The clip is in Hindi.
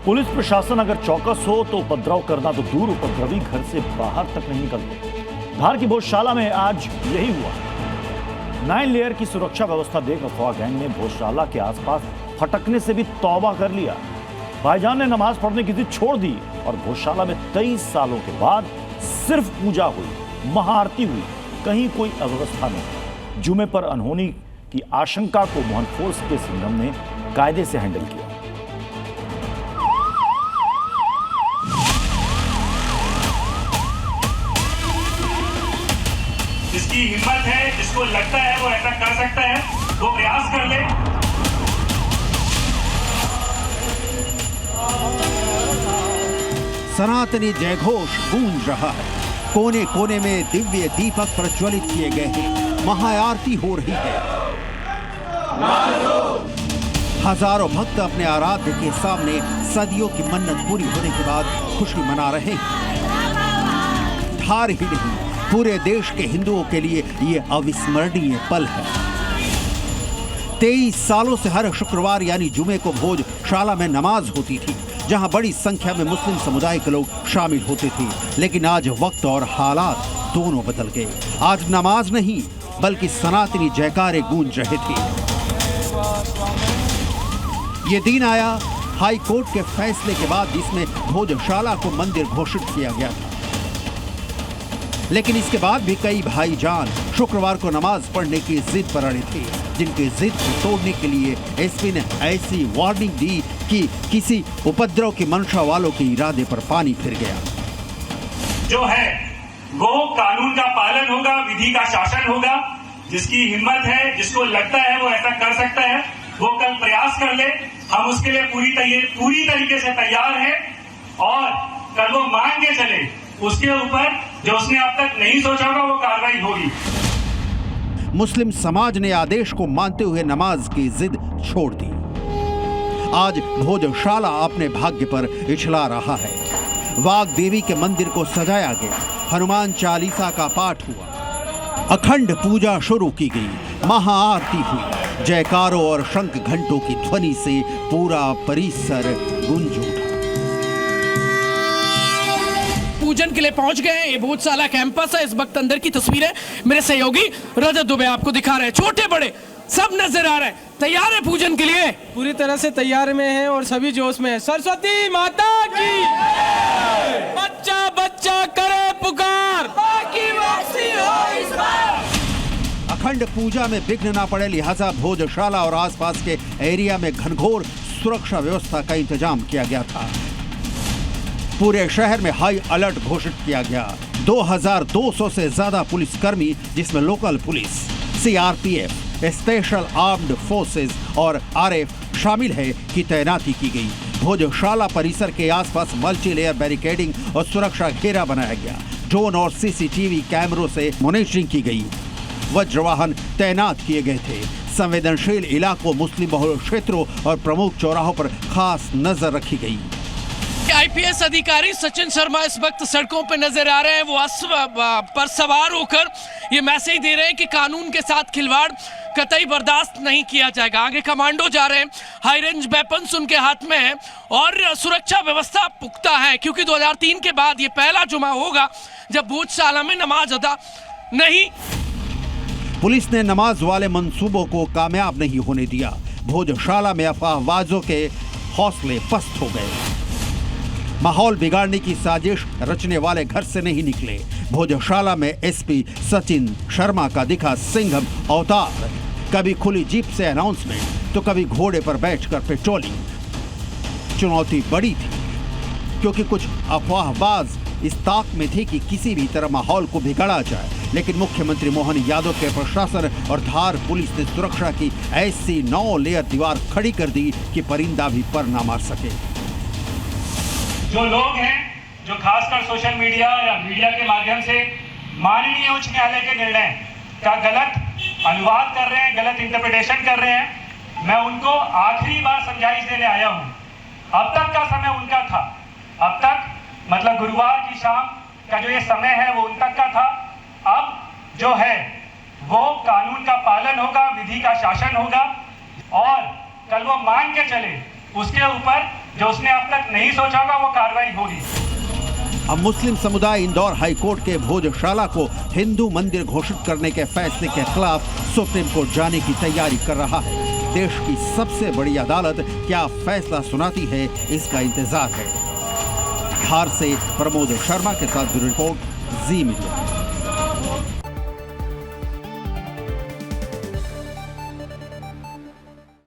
पुलिस प्रशासन अगर चौकस हो तो उपद्रव करना तो दूर, उपद्रवी घर से बाहर तक नहीं निकलते। धार की भोजशाला में आज यही हुआ। 9 लेयर की सुरक्षा व्यवस्था देख अफवाह गैंग ने भोजशाला के आसपास फटकने से भी तौबा कर लिया। भाईजान ने नमाज पढ़ने की जिद छोड़ दी और भोजशाला में 23 सालों के बाद सिर्फ पूजा हुई, महाआरती हुई, कहीं कोई अव्यवस्था नहीं। जुमे पर अनहोनी की आशंका को मोहन फोर्स के सिंघम ने कायदे से हैंडल किया। जिसकी हिम्मत है, जिसको लगता है वो ऐसा कर सकता है, वो प्रयास कर ले। सनातनी जयघोष गूंज रहा है। कोने कोने में दिव्य दीपक प्रज्वलित किए गए हैं। महाआरती हो रही है। हजारों भक्त अपने आराध्य के सामने सदियों की मन्नत पूरी होने के बाद खुशी मना रहे हैं। धार ही नहीं, पूरे देश के हिंदुओं के लिए ये अविस्मरणीय पल है। 23 सालों से हर शुक्रवार यानी जुमे को भोजशाला में नमाज होती थी, जहां बड़ी संख्या में मुस्लिम समुदाय के लोग शामिल होते थे। लेकिन आज वक्त और हालात दोनों बदल गए। आज नमाज नहीं बल्कि सनातनी जयकारे गूंज रहे थे। ये दिन आया हाई कोर्ट के फैसले के बाद, जिसमें भोजशाला को मंदिर घोषित किया गया था। लेकिन इसके बाद भी कई भाईजान शुक्रवार को नमाज पढ़ने की जिद पर अड़े थे, जिनकी जिद को तोड़ने के लिए एसपी ने ऐसी वार्निंग दी कि किसी उपद्रव की मंशा वालों के इरादे पर पानी फिर गया। जो है वो कानून का पालन होगा, विधि का शासन होगा। जिसकी हिम्मत है, जिसको लगता है वो ऐसा कर सकता है, वो कल प्रयास कर ले। हम उसके लिए पूरी तरीके से तैयार हैं और कल वो मान के चले, उसके ऊपर जो उसने अब तक नहीं सोचा होगा वो कार्रवाई होगी। मुस्लिम समाज ने आदेश को मानते हुए नमाज की जिद छोड़ दी। आज भोजशाला अपने भाग्य पर इछला रहा है। वाग देवी के मंदिर को सजाया गया, हनुमान चालीसा का पाठ हुआ, अखंड पूजा शुरू की गई, महाआरती हुई। जयकारों और शंख घंटों की ध्वनि से पूरा परिसर गूंज उठा। पूजन के लिए पहुंच गए हैं। ये भोजशाला कैंपस है। इस वक्त अंदर की तस्वीरें मेरे सहयोगी रजत दुबे आपको दिखा रहे हैं। छोटे बड़े सब नजर आ रहे हैं। तैयार है पूजन के लिए? पूरी तरह से तैयार में है और सभी जोश में है। सरस्वती माता की बच्चा बच्चा करे पुकार, बाकी वापसी हो इस बार। अखंड पूजा में विघ्न न पड़े, लिहाजा भोजशाला और आसपास के एरिया में घनघोर सुरक्षा व्यवस्था का इंतजाम किया गया था। पूरे शहर में हाई अलर्ट घोषित किया गया। 2200 से ज्यादा पुलिसकर्मी, जिसमें local police, CRPF, special armed forces और आरएफ शामिल है, की तैनाती की गई। भोजशाला परिसर के आसपास मल्टी लेयर बैरिकेडिंग और सुरक्षा घेरा बनाया गया। ड्रोन और सीसीटीवी कैमरों से मॉनिटरिंग की गई। वज्रवाहन तैनात किए गए थे। संवेदनशील इलाकों, मुस्लिम बहुल क्षेत्रों और प्रमुख चौराहों पर खास नजर रखी गई। आईपीएस अधिकारी सचिन शर्मा इस वक्त सड़कों पर नजर आ रहे हैं। वो अश्व पर सवार होकर ये मैसेज दे रहे हैं कि कानून के साथ खिलवाड़ कतई बर्दाश्त नहीं किया जाएगा। आगे कमांडो जा रहे हैं, हाई रेंज वेपन्स उनके हाथ में है और सुरक्षा व्यवस्था पुख्ता है, क्योंकि 2003 के बाद ये पहला जुमा होगा जब भोजशाला में नमाज अदा नहीं। पुलिस ने नमाज वाले मंसूबों को कामयाब नहीं होने दिया। भोजशाला में अफवाहबाजों के हौसले पस्त हो गए। माहौल बिगाड़ने की साजिश रचने वाले घर से नहीं निकले। भोजशाला में एसपी सचिन शर्मा का दिखा सिंघम अवतार। कभी खुली जीप से अनाउंसमेंट तो कभी घोड़े पर बैठकर पेट्रोलिंग। चुनौती बड़ी थी क्योंकि कुछ अफवाहबाज इस ताक में थे कि किसी भी तरह माहौल को बिगाड़ा जाए। लेकिन मुख्यमंत्री मोहन यादव के प्रशासन और धार पुलिस ने सुरक्षा की ऐसी 9 लेयर दीवार खड़ी कर दी कि परिंदा भी पर ना मार सके। जो लोग हैं, जो खासकर सोशल मीडिया या मीडिया के माध्यम से माननीय उच्च न्यायालय के निर्णय का गलत अनुवाद कर रहे हैं, गलत इंटरप्रिटेशन कर रहे हैं, मैं उनको आखिरी बार समझाइश देने आया हूं। अब तक का समय उनका था, अब तक मतलब गुरुवार की शाम का जो ये समय है वो उन तक का था। अब जो है वो कानून का पालन होगा, विधि का शासन होगा और कल वो मान के चले, उसके ऊपर जो उसने अब तक नहीं सोचा होगा वो कार्रवाई होगी। अब मुस्लिम समुदाय इंदौर हाईकोर्ट के भोजशाला को हिंदू मंदिर घोषित करने के फैसले के खिलाफ सुप्रीम कोर्ट जाने की तैयारी कर रहा है। देश की सबसे बड़ी अदालत क्या फैसला सुनाती है, इसका इंतजार है। बिहार से प्रमोद शर्मा के साथ ब्यूरो रिपोर्ट, जी मीडिया।